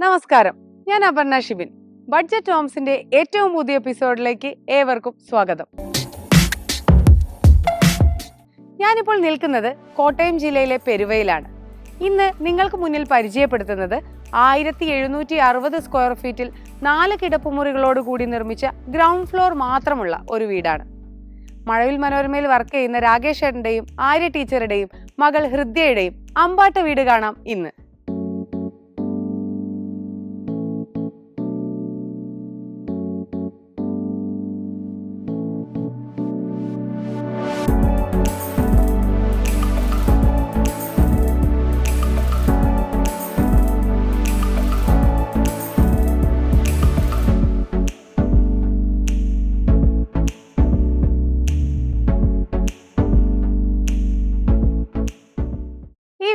നമസ്കാരം, ഞാൻ അപർണ ഷിബിൻ. ബഡ്ജറ്റ് ഹോംസിന്റെ ഏറ്റവും പുതിയ എപ്പിസോഡിലേക്ക് ഏവർക്കും സ്വാഗതം. ഞാനിപ്പോൾ നിൽക്കുന്നത് കോട്ടയം ജില്ലയിലെ പെരുവയിലാണ്. ഇന്ന് നിങ്ങൾക്ക് മുന്നിൽ പരിചയപ്പെടുത്തുന്നത് 1760 സ്ക്വയർ ഫീറ്റിൽ 4 കിടപ്പുമുറികളോട് കൂടി നിർമ്മിച്ച ഗ്രൗണ്ട് ഫ്ലോർ മാത്രമുള്ള ഒരു വീടാണ്. മഴവിൽ മനോരമയിൽ വർക്ക് ചെയ്യുന്ന രാകേഷ് ഏട്ടന്റെയും ആര്യ ടീച്ചറുടെയും മകൾ ഹൃദ്യയുടെയും അമ്പാട്ട് വീട് കാണാം ഇന്ന്.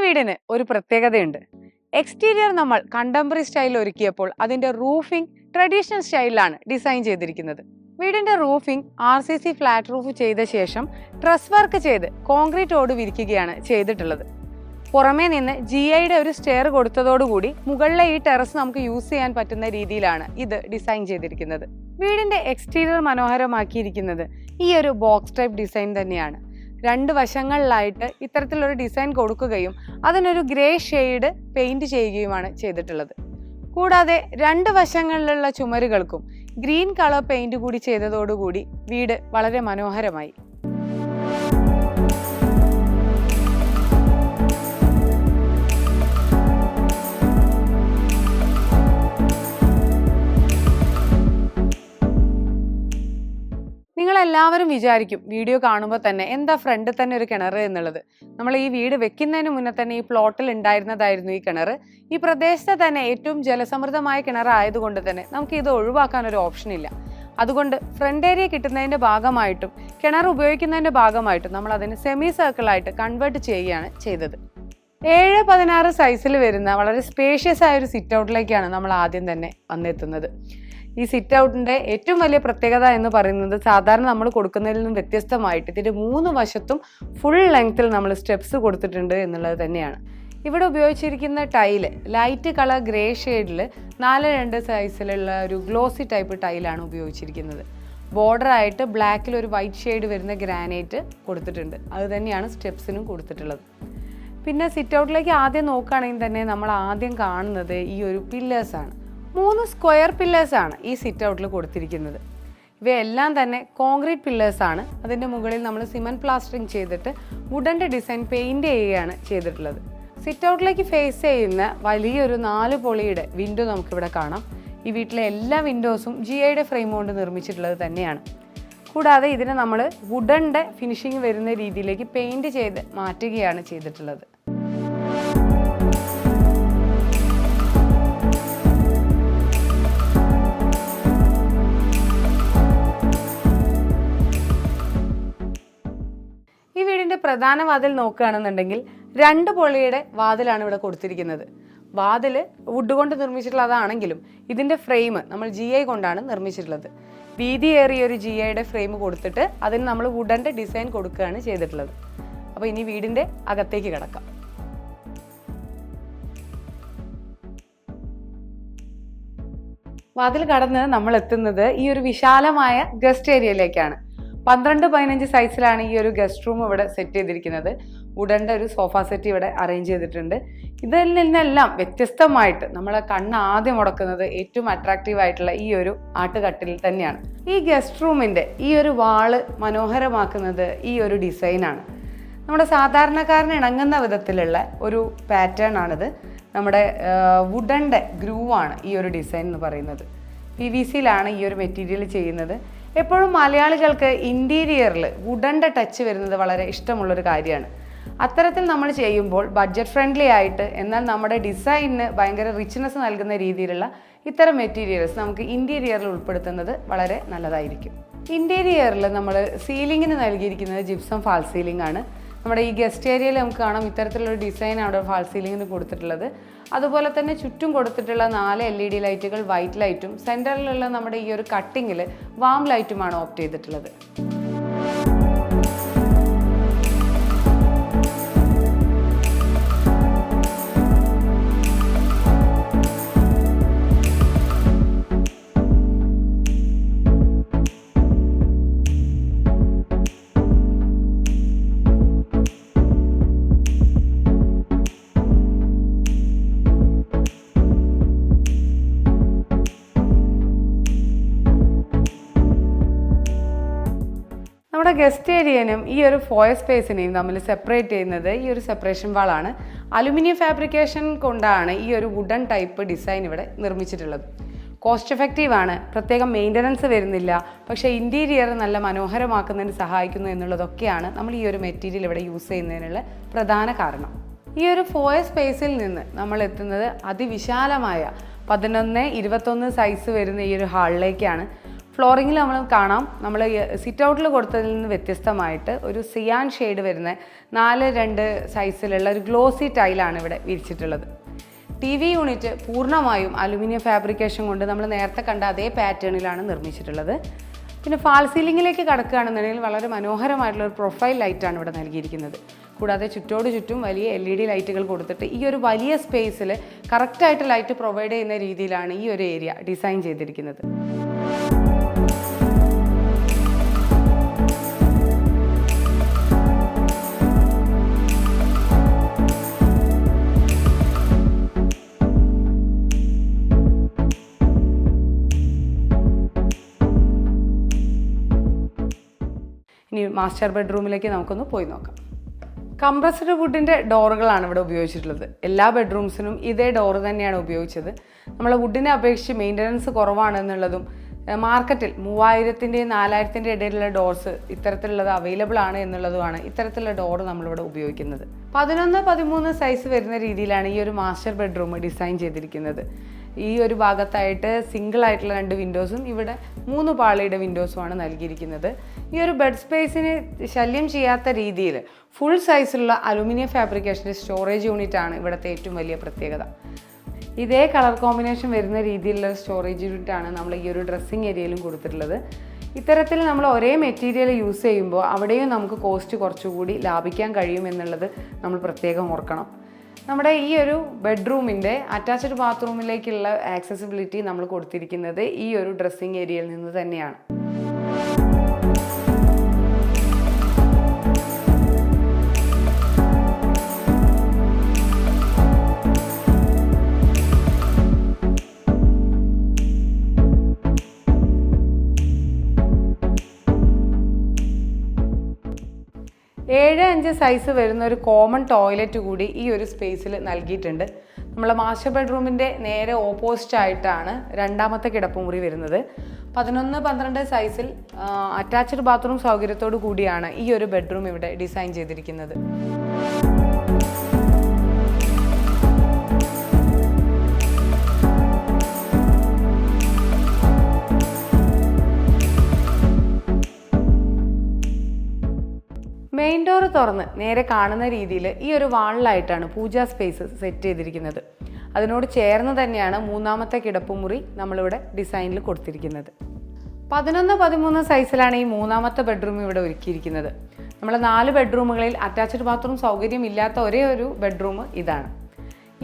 വീടിന് ഒരു പ്രത്യേകതയുണ്ട്. എക്സ്റ്റീരിയർ നമ്മൾ കണ്ടംപററി സ്റ്റൈലിൽ ഒരുക്കിയപ്പോൾ അതിന്റെ റൂഫിംഗ് ട്രഡീഷണൽ സ്റ്റൈലിലാണ് ഡിസൈൻ ചെയ്തിരിക്കുന്നത്. വീടിന്റെ റൂഫിംഗ് RCC ഫ്ലാറ്റ് റൂഫ് ചെയ്ത ശേഷം ട്രസ് വർക്ക് ചെയ്ത് കോൺക്രീറ്റ് ഓട് വിരിക്കുകയാണ് ചെയ്തിട്ടുള്ളത്. പുറമേ നിന്ന് GIയുടെ ഒരു സ്റ്റെയർ കൊടുത്തതോടുകൂടി മുകളിലെ ഈ ടെറസ് നമുക്ക് യൂസ് ചെയ്യാൻ പറ്റുന്ന രീതിയിലാണ് ഇത് ഡിസൈൻ ചെയ്തിരിക്കുന്നത്. വീടിന്റെ എക്സ്റ്റീരിയർ മനോഹരമാക്കിയിരിക്കുന്നത് ഈ ഒരു ബോക്സ് ടൈപ്പ് ഡിസൈൻ തന്നെയാണ്. 2 വശങ്ങളിലായിട്ട് ഇത്തരത്തിലൊരു ഡിസൈൻ കൊടുക്കുകയും അതിനൊരു ഗ്രേ ഷെയ്ഡ് പെയിന്റ് ചെയ്യുകയുമാണ് ചെയ്തിട്ടുള്ളത്. കൂടാതെ 2 വശങ്ങളിലുള്ള ചുമരുകൾക്കും ഗ്രീൻ കളർ പെയിന്റ് കൂടി ചെയ്തതോടുകൂടി വീട് വളരെ മനോഹരമായി. നിങ്ങളെല്ലാവരും വിചാരിക്കും വീഡിയോ കാണുമ്പോൾ തന്നെ എന്താ ഫ്രണ്ടിൽ തന്നെ ഒരു കിണർ എന്നുള്ളത്. നമ്മൾ ഈ വീട് വെക്കുന്നതിന് മുന്നേ തന്നെ ഈ പ്ലോട്ടിൽ ഉണ്ടായിരുന്നതായിരുന്നു ഈ കിണർ. ഈ പ്രദേശത്തെ തന്നെ ഏറ്റവും ജലസമൃദ്ധമായ കിണർ ആയതുകൊണ്ട് തന്നെ നമുക്ക് ഇത് ഒഴിവാക്കാൻ ഒരു ഓപ്ഷൻ ഇല്ല. അതുകൊണ്ട് ഫ്രണ്ട് ഏരിയ കിട്ടുന്നതിന്റെ ഭാഗമായിട്ടും കിണർ ഉപയോഗിക്കുന്നതിന്റെ ഭാഗമായിട്ടും നമ്മൾ അതിന് സെമി സർക്കിളായിട്ട് കൺവേർട്ട് ചെയ്യുകയാണ് ചെയ്തത്. 7-16 സൈസിൽ വരുന്ന വളരെ സ്പേഷ്യസ് ആയ ഒരു സിറ്റ് ഔട്ടിലേക്കാണ് നമ്മൾ ആദ്യം തന്നെ വന്നെത്തുന്നത്. ഈ സിറ്റ് ഔട്ടിന്റെ ഏറ്റവും വലിയ പ്രത്യേകത എന്ന് പറയുന്നത് സാധാരണ നമ്മൾ കൊടുക്കുന്നതിൽ നിന്നും വ്യത്യസ്തമായിട്ട് ഇതിന്റെ 3 വശത്തും ഫുൾ ലെങ്ത്തിൽ നമ്മൾ സ്റ്റെപ്സ് കൊടുത്തിട്ടുണ്ട് എന്നുള്ളത് തന്നെയാണ്. ഇവിടെ ഉപയോഗിച്ചിരിക്കുന്ന ടൈല് ലൈറ്റ് കളർ ഗ്രേ ഷെയ്ഡിൽ 4-2 സൈസിലുള്ള ഒരു ഗ്ലോസി ടൈപ്പ് ടൈലാണ് ഉപയോഗിച്ചിരിക്കുന്നത്. ബോർഡർ ആയിട്ട് ബ്ലാക്കിൽ ഒരു വൈറ്റ് ഷെയ്ഡ് വരുന്ന ഗ്രാനൈറ്റ് കൊടുത്തിട്ടുണ്ട്. അത് തന്നെയാണ് സ്റ്റെപ്സിനും കൊടുത്തിട്ടുള്ളത്. പിന്നെ സിറ്റ് ഔട്ടിലേക്ക് ആദ്യം നോക്കുകയാണെങ്കിൽ തന്നെ നമ്മൾ ആദ്യം കാണുന്നത് ഈ ഒരു പില്ലേഴ്സാണ്. 3 സ്ക്വയർ പില്ലേഴ്സാണ് ഈ സിറ്റ് ഔട്ടിൽ കൊടുത്തിരിക്കുന്നത്. ഇവയെല്ലാം തന്നെ കോൺക്രീറ്റ് പില്ലേഴ്സാണ്. അതിൻ്റെ മുകളിൽ നമ്മൾ സിമൻറ്റ് പ്ലാസ്റ്ററിങ് ചെയ്തിട്ട് വുഡൻ്റെ ഡിസൈൻ പെയിൻറ് ചെയ്യുകയാണ് ചെയ്തിട്ടുള്ളത്. സിറ്റ് ഔട്ടിലേക്ക് ഫേസ് ചെയ്യുന്ന വലിയൊരു 4 പൊളിയുടെ വിൻഡോ നമുക്കിവിടെ കാണാം. ഈ വീട്ടിലെ എല്ലാ വിൻഡോസും GIയുടെ ഫ്രെയിം കൊണ്ട് നിർമ്മിച്ചിട്ടുള്ളത് തന്നെയാണ്. കൂടാതെ ഇതിനെ നമ്മൾ വുഡൻ്റെ ഫിനിഷിങ് വരുന്ന രീതിയിലേക്ക് പെയിൻറ് ചെയ്ത് മാറ്റുകയാണ് ചെയ്തിട്ടുള്ളത്. ഈ വീടിന്റെ പ്രധാന വാതിൽ നോക്കുകയാണെന്നുണ്ടെങ്കിൽ 2 പൊളിയുടെ വാതിലാണ് ഇവിടെ കൊടുത്തിരിക്കുന്നത്. വാതില് വുഡ് കൊണ്ട് നിർമ്മിച്ചിട്ടുള്ളതാണെങ്കിലും ഇതിന്റെ ഫ്രെയിം നമ്മൾ GI കൊണ്ടാണ് നിർമ്മിച്ചിട്ടുള്ളത്. വീതിയേറിയ ഒരു GIയുടെ ഫ്രെയിം കൊടുത്തിട്ട് അതിന് നമ്മൾ വുഡന്റെ ഡിസൈൻ കൊടുക്കുകയാണ് ചെയ്തിട്ടുള്ളത്. അപ്പോൾ ഇനി വീടിന്റെ അകത്തേക്ക് കിടക്കാം. വാതിൽ കടന്ന് നമ്മൾ എത്തുന്നത് ഈ ഒരു വിശാലമായ ഗസ്റ്റ് ഏരിയയിലേക്കാണ്. 12-15 സൈസിലാണ് ഈ ഒരു ഗസ്റ്റ് റൂം ഇവിടെ സെറ്റ് ചെയ്തിരിക്കുന്നത്. വുഡൻ്റെ ഒരു സോഫ സെറ്റ് ഇവിടെ അറേഞ്ച് ചെയ്തിട്ടുണ്ട്. ഇതിൽ നിന്നെല്ലാം വ്യത്യസ്തമായിട്ട് നമ്മളെ കണ്ണ് ആദ്യം മുടക്കുന്നത് ഏറ്റവും അട്രാക്റ്റീവ് ആയിട്ടുള്ള ഈ ഒരു ആട്ടുകട്ടിൽ തന്നെയാണ്. ഈ ഗസ്റ്റ് റൂമിൻ്റെ ഈ ഒരു വാള് മനോഹരമാക്കുന്നത് ഈ ഒരു ഡിസൈനാണ്. നമ്മുടെ സാധാരണക്കാരന് ഇണങ്ങുന്ന വിധത്തിലുള്ള ഒരു പാറ്റേൺ ആണിത്. നമ്മുടെ വുഡൻ്റെ ഗ്രൂവാണ് ഈ ഒരു ഡിസൈൻ എന്ന് പറയുന്നത്. PVCയിലാണ് ഈ ഒരു മെറ്റീരിയൽ ചെയ്യുന്നത്. എപ്പോഴും മലയാളികൾക്ക് ഇൻറ്റീരിയറിൽ വുഡൻ്റെ ടച്ച് വരുന്നത് വളരെ ഇഷ്ടമുള്ളൊരു കാര്യമാണ്. അത്തരത്തിൽ നമ്മൾ ചെയ്യുമ്പോൾ ബഡ്ജറ്റ് ഫ്രണ്ട്ലി ആയിട്ട് എന്നാൽ നമ്മുടെ ഡിസൈനിന് ഭയങ്കര റിച്ച്നെസ് നൽകുന്ന രീതിയിലുള്ള ഇത്തരം മെറ്റീരിയൽസ് നമുക്ക് ഇൻറ്റീരിയറിൽ ഉൾപ്പെടുത്തുന്നത് വളരെ നല്ലതായിരിക്കും. ഇൻറ്റീരിയറിൽ നമ്മൾ സീലിങ്ങിന് നൽകിയിരിക്കുന്നത് ജിപ്സം ഫാൾ സീലിംഗ് ആണ്. നമ്മുടെ ഈ ഗസ്റ്റ് ഏരിയയിൽ നമുക്ക് കാണാം ഇത്തരത്തിലുള്ള ഡിസൈനാണ് അവിടെ ഫാൾ സീലിങ്ങിന് കൊടുത്തിട്ടുള്ളത്. അതുപോലെ തന്നെ ചുറ്റും കൊടുത്തിട്ടുള്ള 4 LED ലൈറ്റുകൾ വൈറ്റ് ലൈറ്റും സെൻറ്ററിലുള്ള നമ്മുടെ ഈ ഒരു കട്ടിങ്ങിൽ വാം ലൈറ്റുമാണ് ഓപ്റ്റ് ചെയ്തിട്ടുള്ളത്. നമ്മുടെ ഗസ്റ്റ് ഏരിയനും ഈ ഒരു ഫോയർ സ്പേസിനെയും തമ്മിൽ സെപ്പറേറ്റ് ചെയ്യുന്നത് ഈ ഒരു സെപ്പറേഷൻ വാളാണ്. അലുമിനിയം ഫാബ്രിക്കേഷൻ കൊണ്ടാണ് ഈ ഒരു വുഡൻ ടൈപ്പ് ഡിസൈൻ ഇവിടെ നിർമ്മിച്ചിട്ടുള്ളത്. കോസ്റ്റ് എഫക്റ്റീവ് ആണ്, പ്രത്യേകം മെയിൻ്റനൻസ് വരുന്നില്ല, പക്ഷേ ഇൻറ്റീരിയർ നല്ല മനോഹരമാക്കുന്നതിന് സഹായിക്കുന്നു എന്നുള്ളതൊക്കെയാണ് നമ്മൾ ഈ ഒരു മെറ്റീരിയൽ ഇവിടെ യൂസ് ചെയ്യുന്നതിനുള്ള പ്രധാന കാരണം. ഈ ഒരു ഫോയർ സ്പേസിൽ നിന്ന് നമ്മൾ എത്തുന്നത് അതിവിശാലമായ 11-21 സൈസ് വരുന്ന ഈ ഒരു ഹാളിലേക്കാണ്. ഫ്ലോറിങ്ങിൽ നമ്മൾ കാണാം, നമ്മൾ സിറ്റ് ഔട്ടിൽ കൊടുത്തതിൽ നിന്ന് വ്യത്യസ്തമായിട്ട് ഒരു സിയാൻ ഷെയ്ഡ് വരുന്ന 4-2 സൈസിലുള്ള ഒരു ഗ്ലോസി ടൈലാണ് ഇവിടെ വിരിച്ചിട്ടുള്ളത്. TV യൂണിറ്റ് പൂർണ്ണമായും അലുമിനിയം ഫാബ്രിക്കേഷൻ കൊണ്ട് നമ്മൾ നേരത്തെ കണ്ട അതേ പാറ്റേണിലാണ് നിർമ്മിച്ചിട്ടുള്ളത്. പിന്നെ ഫാൾ സീലിങ്ങിലേക്ക് കടക്കുകയാണെന്നുണ്ടെങ്കിൽ വളരെ മനോഹരമായിട്ടുള്ള ഒരു പ്രൊഫൈൽ ലൈറ്റാണ് ഇവിടെ നൽകിയിരിക്കുന്നത്. കൂടാതെ ചുറ്റോട് ചുറ്റും വലിയ LED ലൈറ്റുകൾ കൊടുത്തിട്ട് ഈ ഒരു വലിയ സ്പേസിൽ കറക്റ്റായിട്ട് ലൈറ്റ് പ്രൊവൈഡ് ചെയ്യുന്ന രീതിയിലാണ് ഈ ഒരു ഏരിയ ഡിസൈൻ ചെയ്തിരിക്കുന്നത്. ഇനി മാസ്റ്റർ ബെഡ്റൂമിലേക്ക് നമുക്കൊന്ന് പോയി നോക്കാം. കംപ്രസ്ഡ് വുഡിൻ്റെ ഡോറുകളാണ് ഇവിടെ ഉപയോഗിച്ചിട്ടുള്ളത്. എല്ലാ ബെഡ്റൂംസിനും ഇതേ ഡോറ് തന്നെയാണ് ഉപയോഗിച്ചത്. നമ്മളെ വുഡിനെ അപേക്ഷിച്ച് മെയിൻ്റനൻസ് കുറവാണെന്നുള്ളതും മാർക്കറ്റിൽ 3000-4000 ഇടയിലുള്ള ഡോർസ് ഇത്തരത്തിലുള്ളത് അവൈലബിൾ ആണ് എന്നുള്ളതുമാണ് ഇത്തരത്തിലുള്ള ഡോറ് നമ്മളിവിടെ ഉപയോഗിക്കുന്നത്. 11-13 സൈസ് വരുന്ന രീതിയിലാണ് ഈ ഒരു മാസ്റ്റർ ബെഡ്റൂം ഡിസൈൻ ചെയ്തിരിക്കുന്നത്. ഈ ഒരു ഭാഗത്തായിട്ട് സിംഗിൾ ആയിട്ടുള്ള 2 വിൻഡോസും ഇവിടെ 3 പാളിയുടെ വിൻഡോസുമാണ് നൽകിയിരിക്കുന്നത്. ഈ ഒരു ബെഡ് സ്പേസിന് ശല്യം ചെയ്യാത്ത രീതിയിൽ ഫുൾ സൈസിലുള്ള അലുമിനിയം ഫാബ്രിക്കേഷൻ്റെ സ്റ്റോറേജ് യൂണിറ്റ് ആണ് ഇവിടുത്തെ ഏറ്റവും വലിയ പ്രത്യേകത. ഇതേ കളർ കോമ്പിനേഷൻ വരുന്ന രീതിയിലുള്ള സ്റ്റോറേജ് യൂണിറ്റ് ആണ് നമ്മൾ ഈ ഒരു ഡ്രസ്സിങ് ഏരിയയിലും കൊടുത്തിട്ടുള്ളത്. ഇത്തരത്തിൽ നമ്മൾ ഒരേ മെറ്റീരിയൽ യൂസ് ചെയ്യുമ്പോൾ അവിടെയും നമുക്ക് കോസ്റ്റ് കുറച്ചുകൂടി ലാഭിക്കാൻ കഴിയുമെന്നുള്ളത് നമ്മൾ പ്രത്യേകം ഓർക്കണം. നമ്മുടെ ഈ ഒരു ബെഡ്റൂമിൻ്റെ അറ്റാച്ച്ഡ് ബാത്റൂമിലേക്കുള്ള ആക്സസിബിലിറ്റി നമ്മൾ കൊടുത്തിരിക്കുന്നത് ഈ ഒരു ഡ്രസ്സിങ് ഏരിയയിൽ നിന്ന് തന്നെയാണ്. ഏഴ് 5 സൈസ് വരുന്ന ഒരു കോമൺ ടോയ്ലറ്റ് കൂടി ഈ ഒരു സ്പേസിൽ നൽകിയിട്ടുണ്ട്. നമ്മളെ മാസ്റ്റർ ബെഡ്റൂമിൻ്റെ നേരെ ഓപ്പോസിറ്റ് ആയിട്ടാണ് രണ്ടാമത്തെ കിടപ്പുമുറി വരുന്നത്. 11-12 സൈസിൽ അറ്റാച്ച്ഡ് ബാത്റൂം സൗകര്യത്തോടു കൂടിയാണ് ഈ ഒരു ബെഡ്റൂം ഇവിടെ ഡിസൈൻ ചെയ്തിരിക്കുന്നത്. മെയിൻ ഡോർ തുറന്ന് നേരെ കാണുന്ന രീതിയിൽ ഈ ഒരു വാളിലായിട്ടാണ് പൂജാ സ്പേസ് സെറ്റ് ചെയ്തിരിക്കുന്നത്. അതിനോട് ചേർന്ന് തന്നെയാണ് മൂന്നാമത്തെ കിടപ്പുമുറി നമ്മളിവിടെ ഡിസൈനിൽ കൊടുത്തിരിക്കുന്നത്. 11-13 സൈസിലാണ് ഈ മൂന്നാമത്തെ ബെഡ്റൂം ഇവിടെ ഒരുക്കിയിരിക്കുന്നത്. നമ്മളെ 4 ബെഡ്റൂമുകളിൽ അറ്റാച്ച്ഡ് ബാത്റൂം സൗകര്യം ഇല്ലാത്ത ഒരേ ഒരു ബെഡ്റൂം ഇതാണ്.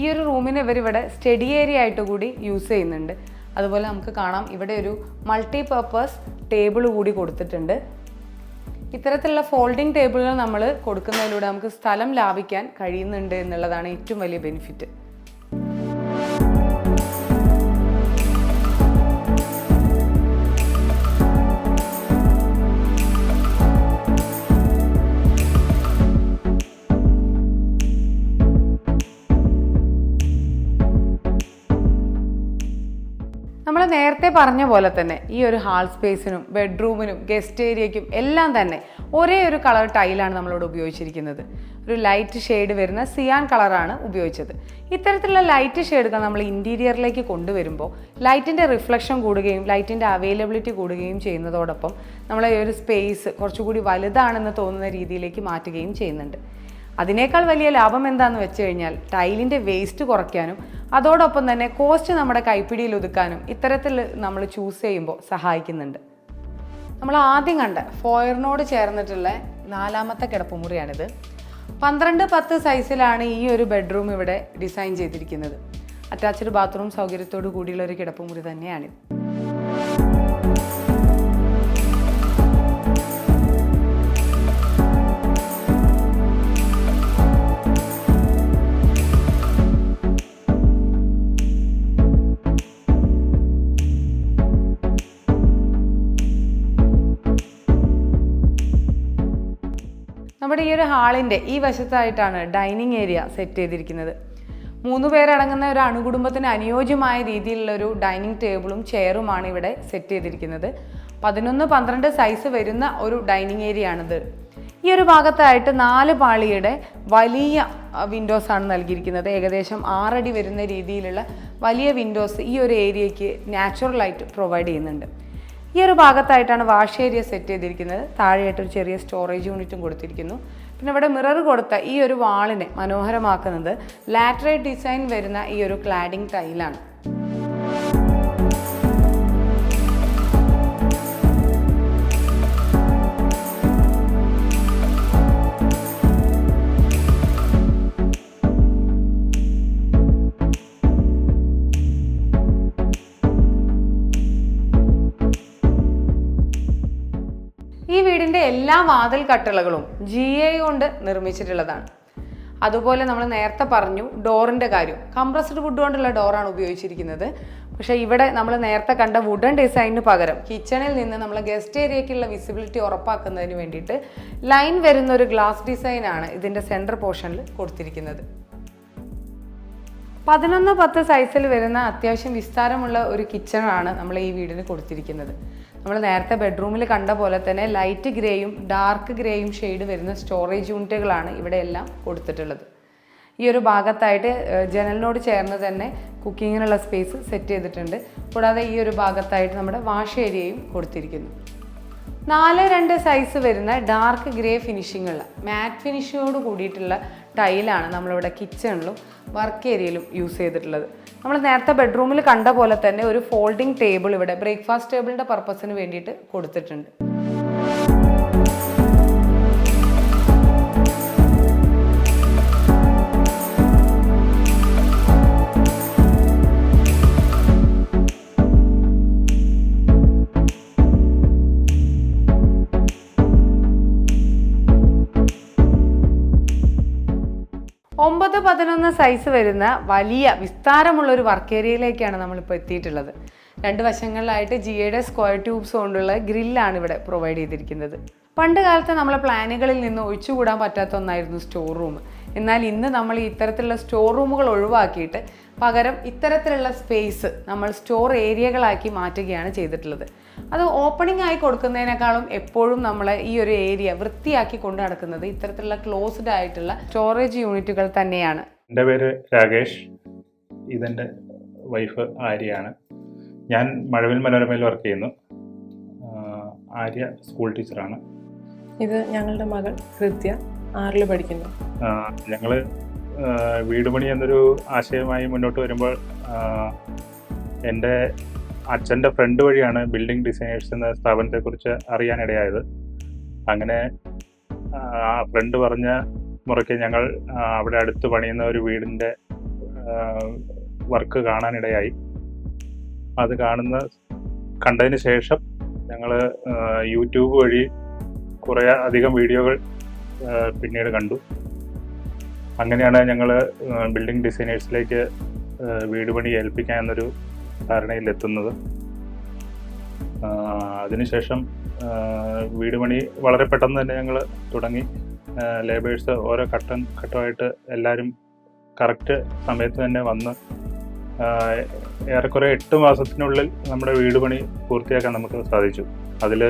ഈ ഒരു റൂമിന് ഇവരിവിടെ സ്റ്റഡി ഏരിയ ആയിട്ട് കൂടി യൂസ് ചെയ്യുന്നുണ്ട്. അതുപോലെ നമുക്ക് കാണാം ഇവിടെ ഒരു മൾട്ടി പർപ്പസ് ടേബിൾ കൂടി കൊടുത്തിട്ടുണ്ട്. ഇത്തരത്തിലുള്ള ഫോൾഡിംഗ് ടേബിളുകൾ നമ്മൾ കൊടുക്കുന്നതിലൂടെ നമുക്ക് സ്ഥലം ലാഭിക്കാൻ കഴിയുന്നുണ്ട് എന്നുള്ളതാണ് ഏറ്റവും വലിയ ബെനിഫിറ്റ്. നമ്മൾ നേരത്തെ പറഞ്ഞ പോലെ തന്നെ ഈ ഒരു ഹാൾ സ്പേസിനും ബെഡ്റൂമിനും ഗസ്റ്റ് ഏരിയയ്ക്കും എല്ലാം തന്നെ ഒരേ ഒരു കളർ ടൈലാണ് നമ്മളിവിടെ ഉപയോഗിച്ചിരിക്കുന്നത്. ഒരു ലൈറ്റ് ഷെയ്ഡ് വരുന്ന സിയാൻ കളറാണ് ഉപയോഗിച്ചത്. ഇത്തരത്തിലുള്ള ലൈറ്റ് ഷെയ്ഡുകൾ നമ്മൾ ഇൻറ്റീരിയറിലേക്ക് കൊണ്ടുവരുമ്പോൾ ലൈറ്റിൻ്റെ റിഫ്ലക്ഷൻ കൂടുകയും ലൈറ്റിൻ്റെ അവൈലബിലിറ്റി കൂടുകയും ചെയ്യുന്നതോടൊപ്പം നമ്മളെ ഈ ഒരു സ്പേസ് കുറച്ചുകൂടി വലുതാണെന്ന് തോന്നുന്ന രീതിയിലേക്ക് മാറ്റുകയും ചെയ്യുന്നുണ്ട്. അതിനേക്കാൾ വലിയ ലാഭം എന്താണെന്ന് വെച്ച് കഴിഞ്ഞാൽ ടൈലിൻ്റെ വേസ്റ്റ് കുറയ്ക്കാനും അതോടൊപ്പം തന്നെ കോസ്റ്റ് നമ്മുടെ കൈപ്പിടിയിൽ ഒതുക്കാനും ഇത്തരത്തിൽ നമ്മൾ ചൂസ് ചെയ്യുമ്പോൾ സഹായിക്കുന്നുണ്ട്. നമ്മൾ ആദ്യം കണ്ട ഫോയറിനോട് ചേർന്നിട്ടുള്ള 4ാമത്തെ കിടപ്പുമുറിയാണിത്. 12-10 സൈസിലാണ് ഈ ഒരു ബെഡ്റൂം ഇവിടെ ഡിസൈൻ ചെയ്തിരിക്കുന്നത്. അറ്റാച്ച്ഡ് ബാത്റൂം സൗകര്യത്തോടു കൂടിയുള്ള ഒരു കിടപ്പുമുറി തന്നെയാണിത്. നമ്മുടെ ഈ ഒരു ഹാളിൻ്റെ ഈ വശത്തായിട്ടാണ് ഡൈനിങ് ഏരിയ സെറ്റ് ചെയ്തിരിക്കുന്നത്. 3 പേരടങ്ങുന്ന ഒരു അണുകുടുംബത്തിന് അനുയോജ്യമായ രീതിയിലുള്ള ഒരു ഡൈനിങ് ടേബിളും ചെയറുമാണ് ഇവിടെ സെറ്റ് ചെയ്തിരിക്കുന്നത്. 11-12 സൈസ് വരുന്ന ഒരു ഡൈനിങ് ഏരിയ ആണിത്. ഈ ഒരു ഭാഗത്തായിട്ട് 4 പാളിയുടെ വലിയ വിൻഡോസ് ആണ് നൽകിയിരിക്കുന്നത്. ഏകദേശം 6 അടി വരുന്ന രീതിയിലുള്ള വലിയ വിൻഡോസ് ഈ ഒരു ഏരിയയ്ക്ക് നാച്ചുറൽ ലൈറ്റ് പ്രൊവൈഡ് ചെയ്യുന്നുണ്ട്. ഈ ഒരു ഭാഗത്തായിട്ടാണ് വാഷ് ഏരിയ സെറ്റ് ചെയ്തിരിക്കുന്നത്. താഴെയായിട്ടൊരു ചെറിയ സ്റ്റോറേജ് യൂണിറ്റും കൊടുത്തിരിക്കുന്നു. പിന്നെ ഇവിടെ മിറർ കൊടുത്ത ഈ ഒരു വാളിനെ മനോഹരമാക്കുന്നത് ലാറ്ററൈറ്റ് ഡിസൈൻ വരുന്ന ഈ ഒരു ക്ലാഡിംഗ് ടൈലാണ്. ഈ വീടിൻ്റെ എല്ലാ വാതിൽ കട്ടളകളും GI കൊണ്ട് നിർമ്മിച്ചിട്ടുള്ളതാണ്. അതുപോലെ നമ്മൾ നേരത്തെ പറഞ്ഞു ഡോറിൻ്റെ കാര്യം, കംപ്രസ്ഡ് വുഡ് കൊണ്ടുള്ള ഡോറാണ് ഉപയോഗിച്ചിരിക്കുന്നത്. പക്ഷേ ഇവിടെ നമ്മൾ നേരത്തെ കണ്ട വുഡൻ ഡിസൈനിന് പകരം കിച്ചണിൽ നിന്ന് നമ്മൾ ഗസ്റ്റ് ഏരിയയ്ക്കുള്ള വിസിബിലിറ്റി ഉറപ്പാക്കുന്നതിന് വേണ്ടിയിട്ട് ലൈൻ വരുന്ന ഒരു ഗ്ലാസ് ഡിസൈനാണ് ഇതിൻ്റെ സെൻറ്റർ പോർഷനിൽ കൊടുത്തിരിക്കുന്നത്. 11-10 സൈസിൽ വരുന്ന അത്യാവശ്യം വിസ്താരമുള്ള ഒരു കിച്ചണാണ് നമ്മൾ ഈ വീടിന് കൊടുത്തിരിക്കുന്നത്. നമ്മൾ നേരത്തെ ബെഡ്റൂമിൽ കണ്ട പോലെ തന്നെ ലൈറ്റ് ഗ്രേയും ഡാർക്ക് ഗ്രേയും ഷെയ്ഡ് വരുന്ന സ്റ്റോറേജ് യൂണിറ്റുകളാണ് ഇവിടെ എല്ലാം കൊടുത്തിട്ടുള്ളത്. ഈ ഒരു ഭാഗത്തായിട്ട് ജനലിനോട് ചേർന്ന് തന്നെ കുക്കിങ്ങിനുള്ള സ്പേസ് സെറ്റ് ചെയ്തിട്ടുണ്ട്. കൂടാതെ ഈ ഒരു ഭാഗത്തായിട്ട് നമ്മുടെ വാഷ് ഏരിയയും കൊടുത്തിരിക്കുന്നു. 4-2 സൈസ് വരുന്ന ഡാർക്ക് ഗ്രേ ഫിനിഷിങ്ങുള്ള മാറ്റ് ഫിനിഷിങ്ങോട് കൂടിയിട്ടുള്ള ടൈലാണ് നമ്മളിവിടെ കിച്ചണിലും വർക്ക് ഏരിയയിലും യൂസ് ചെയ്തിട്ടുള്ളത്. നമ്മൾ നേരത്തെ ബെഡ്റൂമിൽ കണ്ട പോലെ തന്നെ ഒരു ഫോൾഡിംഗ് ടേബിൾ ഇവിടെ ബ്രേക്ക്ഫാസ്റ്റ് ടേബിളിൻ്റെ പർപ്പസിന് വേണ്ടിയിട്ട് കൊടുത്തിട്ടുണ്ട്. ഒമ്പത് 11 സൈസ് വരുന്ന വലിയ വിസ്താരമുള്ളൊരു വർക്ക് ഏരിയയിലേക്കാണ് നമ്മളിപ്പോൾ എത്തിയിട്ടുള്ളത്. 2 വശങ്ങളിലായിട്ട് GIയുടെ സ്ക്വയർ ട്യൂബ്സ് കൊണ്ടുള്ള ഗ്രില്ലാണ് ഇവിടെ പ്രൊവൈഡ് ചെയ്തിരിക്കുന്നത്. പണ്ട് കാലത്ത് നമ്മളെ പ്ലാനുകളിൽ നിന്ന് ഒഴിച്ചുകൂടാൻ പറ്റാത്ത ഒന്നായിരുന്നു സ്റ്റോർ റൂം. എന്നാൽ ഇന്ന് നമ്മൾ ഇത്തരത്തിലുള്ള സ്റ്റോർ റൂമുകൾ ഒഴിവാക്കിയിട്ട് പകരം ഇത്തരത്തിലുള്ള സ്പേസ് നമ്മൾ സ്റ്റോർ ഏരിയകളാക്കി മാറ്റുകയാണ് ചെയ്തിട്ടുള്ളത്. അത് ഓപ്പണിംഗ് ആയി കൊടുക്കുന്നതിനേക്കാളും എപ്പോഴും നമ്മൾ ഈ ഒരു ഏരിയ വൃത്തിയാക്കി കൊണ്ടു നടക്കുന്നത് ഇത്തരത്തിലുള്ള ക്ലോസ്ഡ് ആയിട്ടുള്ള സ്റ്റോറേജ് യൂണിറ്റുകൾ തന്നെയാണ്. എൻ്റെ പേര് രാകേഷ്, ഇതെൻ്റെ വൈഫ് ആര്യയാണ്. ഞാൻ മഴവിൽ മനോരമയിൽ വർക്ക് ചെയ്യുന്നു. ആര്യ സ്കൂൾ ടീച്ചറാണ്. ഇത് ഞങ്ങളുടെ മകൾ ഹൃദ്യ, 6ൽ പഠിക്കുന്നു. ഞങ്ങൾ വീട് പണി എന്നൊരു ആശയമായി മുന്നോട്ട് വരുമ്പോൾ എൻ്റെ അച്ഛൻ്റെ ഫ്രണ്ട് വഴിയാണ് ബിൽഡിംഗ് ഡിസൈനേഴ്സ് എന്ന സ്ഥാപനത്തെക്കുറിച്ച് അറിയാനിടയായത്. അങ്ങനെ ആ ഫ്രണ്ട് പറഞ്ഞ മുറയ്ക്ക് ഞങ്ങൾ അവിടെ അടുത്ത് പണിയുന്ന ഒരു വീടിൻ്റെ വർക്ക് കാണാനിടയായി. അത് കണ്ടതിന് ശേഷം ഞങ്ങൾ യൂട്യൂബ് വഴി കുറേ അധികം വീഡിയോകൾ പിന്നീട് കണ്ടു. അങ്ങനെയാണ് ഞങ്ങൾ ബിൽഡിംഗ് ഡിസൈനേഴ്സിലേക്ക് വീട് പണി ഏൽപ്പിക്കാൻ എന്നൊരു ധാരണയിലെത്തുന്നത്. അതിനുശേഷം വീട് പണി വളരെ പെട്ടെന്ന് തന്നെ ഞങ്ങൾ തുടങ്ങി. ലേബേഴ്സ് ഓരോ ഘട്ടമായിട്ട് എല്ലാവരും കറക്റ്റ് സമയത്ത് തന്നെ വന്ന് ഏറെക്കുറെ 8 മാസത്തിനുള്ളിൽ നമ്മുടെ വീട് പണി പൂർത്തിയാക്കാൻ നമുക്ക് സാധിച്ചു. അതിൽ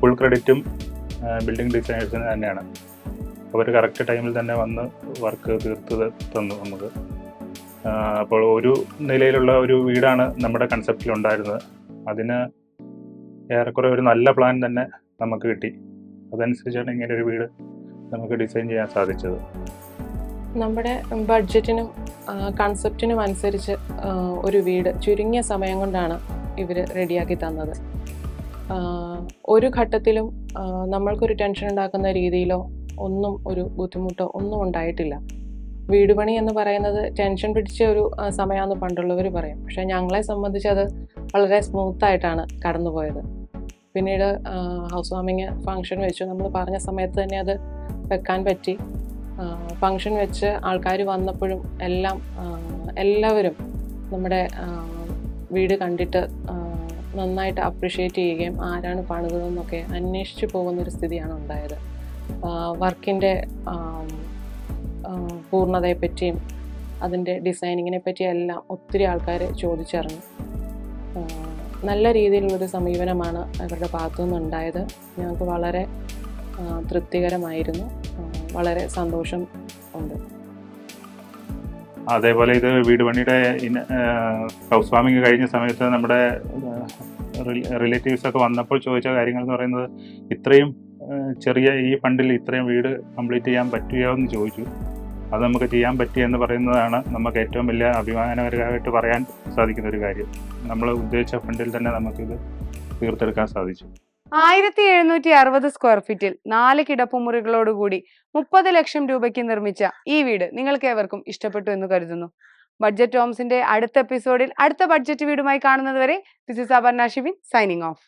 ഫുൾ ക്രെഡിറ്റും ബിൽഡിംഗ് ഡിസൈനേഴ്സിന് തന്നെയാണ്. അവർ കറക്റ്റ് ടൈമിൽ തന്നെ വന്ന് വർക്ക് തീർത്ത് തന്നു നമുക്ക്. അപ്പോൾ ഒരു നിലയിലുള്ള ഒരു വീടാണ് നമ്മുടെ കൺസെപ്റ്റിലുണ്ടായിരുന്നത്. അതിന് ഏറെക്കുറെ ഒരു നല്ല പ്ലാൻ തന്നെ നമുക്ക് കിട്ടി. അതനുസരിച്ചാണ് ഇങ്ങനെ ഒരു വീട് നമുക്ക് ഡിസൈൻ ചെയ്യാൻ സാധിച്ചത്. നമ്മുടെ ബഡ്ജറ്റിനും കൺസെപ്റ്റിനും അനുസരിച്ച് ഒരു വീട് ചുരുങ്ങിയ സമയം കൊണ്ടാണ് ഇവർ റെഡിയാക്കി തന്നത്. ഒരു ഘട്ടത്തിലും നമ്മൾക്കൊരു ടെൻഷൻ ഉണ്ടാക്കുന്ന രീതിയിലോ ഒന്നും ഒരു ബുദ്ധിമുട്ടോ ഒന്നും ഉണ്ടായിട്ടില്ല. വീട് പണി എന്ന് പറയുന്നത് ടെൻഷൻ പിടിച്ച ഒരു സമയമാണെന്ന് പണ്ടുള്ളവർ പറയും. പക്ഷേ ഞങ്ങളെ സംബന്ധിച്ച് അത് വളരെ സ്മൂത്തായിട്ടാണ് കടന്നുപോയത്. പിന്നീട് ഹൗസ് വാമിങ് ഫംഗ്ഷൻ വെച്ചു. നമ്മൾ പറഞ്ഞ സമയത്ത് തന്നെ അത് വെക്കാൻ പറ്റി. ഫംഗ്ഷൻ വെച്ച് ആൾക്കാർ വന്നപ്പോഴും എല്ലാവരും നമ്മുടെ വീട് കണ്ടിട്ട് നന്നായിട്ട് അപ്രിഷ്യേറ്റ് ചെയ്യുകയും ആരാണ് പണിതതെന്നൊക്കെ അന്വേഷിച്ച് പോകുന്നൊരു സ്ഥിതിയാണ് ഉണ്ടായത്. വർക്കിൻ്റെ പൂർണ്ണതയെപ്പറ്റിയും അതിൻ്റെ ഡിസൈനിങ്ങിനെ പറ്റിയും എല്ലാം ഒത്തിരി ആൾക്കാർ ചോദിച്ചറിഞ്ഞു. നല്ല രീതിയിലുള്ളൊരു സമീപനമാണ് അവരുടെ ഭാഗത്തു നിന്നുണ്ടായത്. ഞങ്ങൾക്ക് വളരെ തൃപ്തികരമായിരുന്നു. വളരെ സന്തോഷം ഉണ്ട്. അതേപോലെ ഇത് വീട് പണിയുടെ ഹൗസ് വാമിങ് കഴിഞ്ഞ സമയത്ത് നമ്മുടെ റിലേറ്റീവ്സ് ഒക്കെ വന്നപ്പോൾ ചോദിച്ച കാര്യങ്ങൾ എന്ന് പറയുന്നത്, ഇത്രയും ചെറിയ ഈ ഫണ്ടിൽ ഇത്രയും വീട് കംപ്ലീറ്റ് ചെയ്യാൻ പറ്റുമോ എന്ന് ചോദിച്ചു. അത് നമുക്ക് ചെയ്യാൻ പറ്റിയെന്ന് പറയുന്നതാണ് നമുക്ക് ഏറ്റവും വലിയ അഭിമാനകരമായിട്ട് പറയാൻ സാധിക്കുന്ന ഒരു കാര്യം. നമ്മൾ ഉദ്ദേശിച്ച ഫണ്ടിൽ തന്നെ നമുക്കിത് തീർത്തെടുക്കാൻ സാധിച്ചു. 1760 സ്ക്വയർ ഫീറ്റിൽ 4 കിടപ്പുമുറികളോടുകൂടി 30 ലക്ഷം രൂപയ്ക്ക് നിർമ്മിച്ച ഈ വീട് നിങ്ങൾക്ക് ഏവർക്കും ഇഷ്ടപ്പെട്ടു എന്ന് കരുതുന്നു. ബഡ്ജറ്റ് ഹോംസിന്റെ അടുത്ത എപ്പിസോഡിൽ അടുത്ത ബഡ്ജറ്റ് വീടുമായി കാണുന്നത് വരെ this is Aparna Shibin signing off.